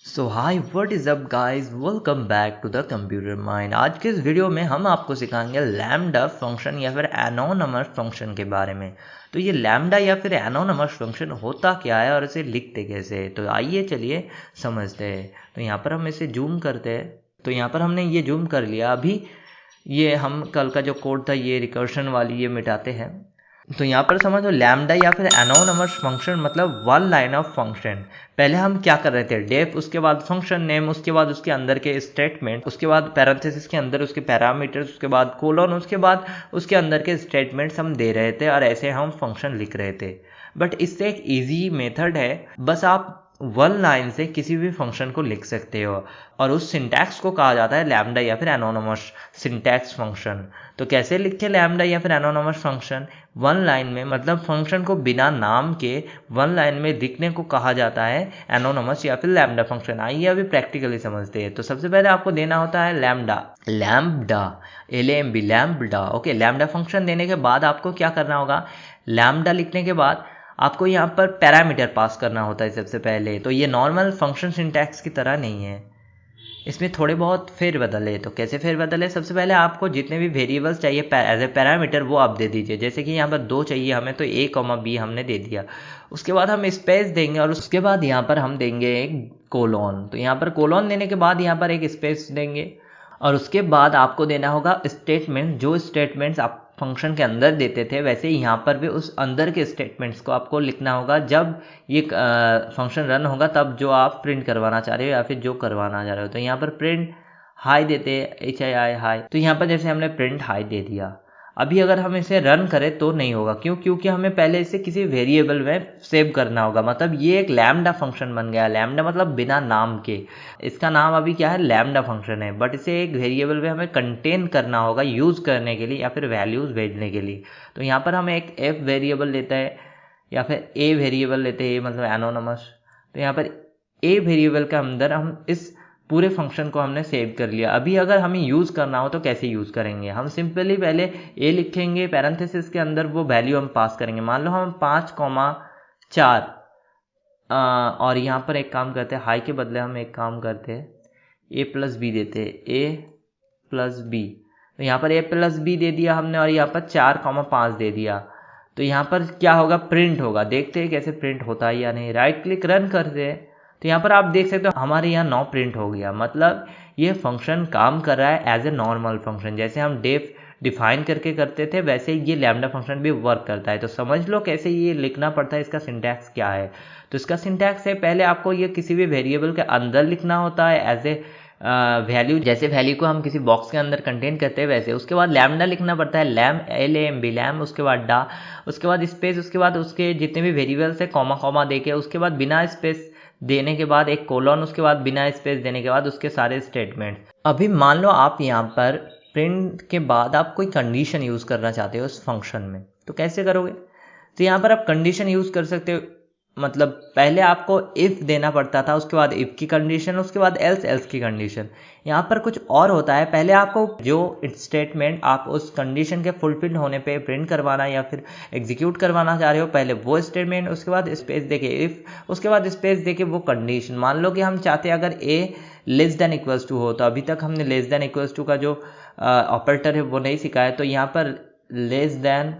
So hi what is up guys, welcome back to the computer mind. आज के इस video में हम आपको सिखाएंगे लैम्डा फंक्शन या फिर एनोनिमस फंक्शन के बारे में। तो ये लैम्डा या फिर एनोनिमस फंक्शन होता क्या है और इसे लिखते कैसे हैं, तो आइए चलिए समझते हैं। तो यहाँ पर हम इसे जूम करते हैं। तो यहाँ पर हमने ये जूम कर लिया। अभी ये हम कल का जो कोड था ये रिकर्शन वाली ये मिटाते हैं। तो यहाँ पर समझो लैम्डा या फिर एनोनिमस फंक्शन मतलब वन लाइन ऑफ फंक्शन। पहले हम क्या कर रहे थे, डेफ, उसके बाद फंक्शन नेम, उसके बाद उसके अंदर के स्टेटमेंट, उसके बाद पैरेंथेसिस के अंदर उसके पैरामीटर्स, उसके बाद कोलन, उसके बाद उसके अंदर के स्टेटमेंट्स हम दे रहे थे और ऐसे हम फंक्शन लिख रहे थे। बट इससे एक ईजी मेथड है, बस आप वन लाइन से किसी भी फंक्शन को लिख सकते हो और उस सिंटैक्स को कहा जाता है लैम्डा या फिर एनोनिमस सिंटैक्स फंक्शन। तो कैसे लिखे लैम्डा या फिर एनोनिमस फंक्शन? वन लाइन में, मतलब फंक्शन को बिना नाम के वन लाइन में लिखने को कहा जाता है एनोनिमस या फिर लैम्डा फंक्शन। आइए अभी प्रैक्टिकली समझते हैं। तो सबसे पहले आपको देना होता है lambda, lambda, LAMB, lambda. Okay, lambda function देने के बाद आपको क्या करना होगा, लैम्डा लिखने के बाद आपको यहाँ पर पैरामीटर पास करना होता है सबसे पहले। तो ये नॉर्मल फंक्शन सिंटैक्स की तरह नहीं है, इसमें थोड़े बहुत फेरबदल है। तो कैसे फेरबदल है? सबसे पहले आपको जितने भी वेरिएबल्स चाहिए एज ए पैरामीटर वो आप दे दीजिए। जैसे कि यहाँ पर 2 चाहिए हमें, तो A, B हमने दे दिया। उसके बाद हम स्पेस देंगे और उसके बाद यहाँ पर हम देंगे एक कोलोन। तो यहाँ पर कोलोन देने के बाद यहाँ पर एक स्पेस देंगे और उसके बाद आपको देना होगा स्टेटमेंट। जो स्टेटमेंट्स आप फंक्शन के अंदर देते थे वैसे ही यहाँ पर भी उस अंदर के स्टेटमेंट्स को आपको लिखना होगा। जब ये फंक्शन रन होगा तब जो आप प्रिंट करवाना चाह रहे हो या फिर जो करवाना चाह रहे हो। तो यहाँ पर प्रिंट हाई देते हैं, HII हाई। तो यहाँ पर जैसे हमने प्रिंट हाई दे दिया। अभी अगर हम इसे रन करें तो नहीं होगा, क्यों? क्योंकि हमें पहले इसे किसी वेरिएबल में सेव करना होगा। मतलब ये एक लैम्डा फंक्शन बन गया। लैम्डा मतलब बिना नाम के। इसका नाम अभी क्या है, लैम्डा फंक्शन है, बट इसे एक वेरिएबल में हमें कंटेन करना होगा यूज़ करने के लिए या फिर वैल्यूज़ भेजने के लिए। तो यहाँ पर हम एक f वेरिएबल लेते हैं या फिर a वेरिएबल लेते हैं, मतलब एनोनिमस। तो यहाँ पर a वेरिएबल के अंदर हम इस पूरे फंक्शन को हमने सेव कर लिया। अभी अगर हमें यूज़ करना हो तो कैसे यूज़ करेंगे? हम सिंपली पहले a लिखेंगे, पैरेंथेसिस के अंदर वो वैल्यू हम पास करेंगे। मान लो हम 5,4 और यहाँ पर एक काम करते हैं, हाई के बदले हम एक काम करते हैं, A+B देते हैं, A+B। तो यहाँ पर A+B दे दिया हमने और यहाँ पर 4,5 दे दिया। तो यहाँ पर क्या होगा, प्रिंट होगा। देखते हैं कैसे प्रिंट होता है या नहीं। राइट क्लिक रन करते हैं तो यहाँ पर आप देख सकते हो हमारे यहाँ 9 प्रिंट हो गया। मतलब ये फंक्शन काम कर रहा है एज ए नॉर्मल फंक्शन। जैसे हम डेफ डिफाइन करके करते थे वैसे ही ये लैम्डा फंक्शन भी वर्क करता है। तो समझ लो कैसे ये लिखना पड़ता है, इसका सिंटैक्स क्या है। तो इसका सिंटैक्स है, पहले आपको ये किसी भी वेरिएबल के अंदर लिखना होता है एज ए वैल्यू। जैसे वैल्यू को हम किसी बॉक्स के अंदर कंटेन करते हैं वैसे। उसके बाद लैम्डा लिखना पड़ता है, लैम, LAMB, लैम। उसके बाद डा, उसके बाद स्पेस, उसके बाद उसके जितने भी वेरिएबल्स है कॉमा कॉमा देके, उसके बाद बिना स्पेस देने के बाद एक कोलन, उसके बाद बिना स्पेस देने के बाद उसके सारे स्टेटमेंट। अभी मान लो आप यहाँ पर प्रिंट के बाद आप कोई कंडीशन यूज़ करना चाहते हो उस फंक्शन में, तो कैसे करोगे? तो यहाँ पर आप कंडीशन यूज़ कर सकते हो। मतलब पहले आपको इफ़ देना पड़ता था, उसके बाद इफ़ की कंडीशन, उसके बाद एल्स, एल्स की कंडीशन। यहाँ पर कुछ और होता है, पहले आपको जो स्टेटमेंट आप उस कंडीशन के फुलफिल होने पे प्रिंट करवाना या फिर एग्जीक्यूट करवाना चाह रहे हो, पहले वो स्टेटमेंट, उसके बाद स्पेस देके इफ़, उसके बाद स्पेस देके वो कंडीशन। मान लो कि हम चाहते हैं अगर a less than equals to हो, तो अभी तक हमने लेस देन इक्वल्स टू का जो ऑपरेटर है वो नहीं सीखा है। तो यहाँ पर लेस देन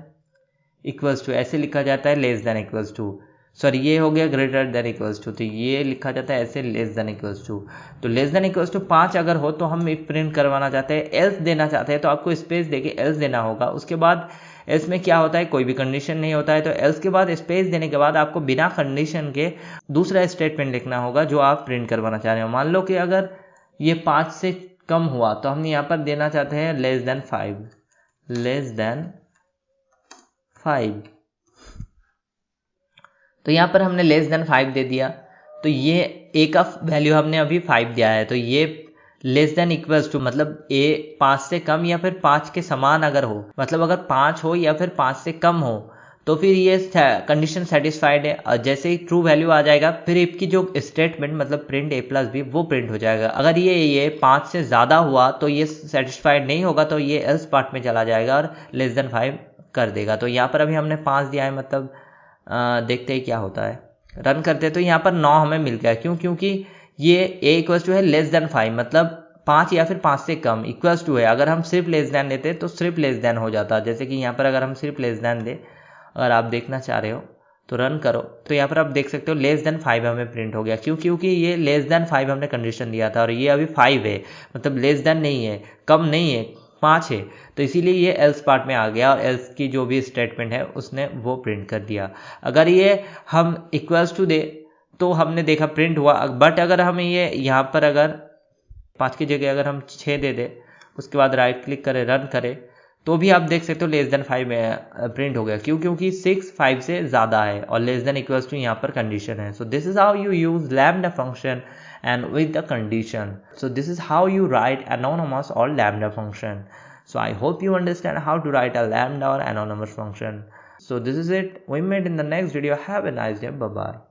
इक्वल्स टू ऐसे लिखा जाता है, less than equals to, sorry ये हो गया ग्रेटर देन इक्वल्स टू, तो ये लिखा जाता है ऐसे, लेस देन इक्वल्स टू। तो लेस देन इक्वल्स टू 5 अगर हो तो हम इफ प्रिंट करवाना चाहते हैं। एल्स देना चाहते हैं तो आपको स्पेस देके एल्स देना होगा। उसके बाद एल्स में क्या होता है, कोई भी कंडीशन नहीं होता है। तो एल्स के बाद स्पेस देने के बाद आपको बिना कंडीशन के दूसरा स्टेटमेंट लिखना होगा जो आप प्रिंट करवाना चाह रहे हो। मान लो कि अगर ये 5 से कम हुआ तो हम यहाँ पर देना चाहते हैं लेस देन 5, लेस देन 5। तो यहाँ पर हमने लेस देन 5 दे दिया। तो ये a का वैल्यू हमने अभी 5 दिया है, तो ये लेस देन इक्वल्स टू मतलब a 5 से कम या फिर 5 के समान अगर हो, मतलब अगर 5 हो या फिर 5 से कम हो तो फिर ये कंडीशन सेटिस्फाइड है। और जैसे ही ट्रू वैल्यू आ जाएगा फिर इफ की जो स्टेटमेंट मतलब प्रिंट A+B वो प्रिंट हो जाएगा। अगर ये 5 से ज़्यादा हुआ तो ये सेटिस्फाइड नहीं होगा, तो ये एल्स पार्ट में चला जाएगा और लेस देन 5 कर देगा। तो यहाँ पर अभी हमने 5 दिया है, मतलब देखते हैं क्या होता है। रन करते हैं तो यहाँ पर 9 हमें मिल गया। क्यों? क्योंकि ये a इक्वल्स टू है लेस देन 5, मतलब 5 या फिर 5 से कम, इक्वल्स टू है। अगर हम सिर्फ लेस देन लेते तो सिर्फ लेस देन हो जाता, जैसे कि यहाँ पर अगर हम सिर्फ लेस देन दे, अगर आप देखना चाह रहे हो तो रन करो, तो यहाँ पर आप देख सकते हो लेस देन 5 हमें प्रिंट हो गया। क्यों? क्योंकि ये लेस देन 5 हमने कंडीशन दिया था और ये अभी 5 है, मतलब लेस देन नहीं है, कम नहीं है, 5 है, तो इसीलिए ये एल्स पार्ट में आ गया और एल्स की जो भी स्टेटमेंट है उसने वो प्रिंट कर दिया। अगर ये हम इक्वल्स टू दे तो हमने देखा प्रिंट हुआ, बट अगर हम ये यहाँ पर अगर 5 की जगह अगर हम 6 दे दे, उसके बाद राइट क्लिक करें, रन करें, तो भी आप देख सकते हो लेस देन 5 में प्रिंट हो गया। क्यों? क्योंकि 6 5 से ज़्यादा है और लेस देन इक्वल्स टू यहाँ पर कंडीशन है। So this is how you use lambda function and with the condition. So this is how you write anonymous or lambda function. So I hope you understand how to write a lambda or anonymous function. So this is it. We meet in the next video. Have a nice day. Bye bye.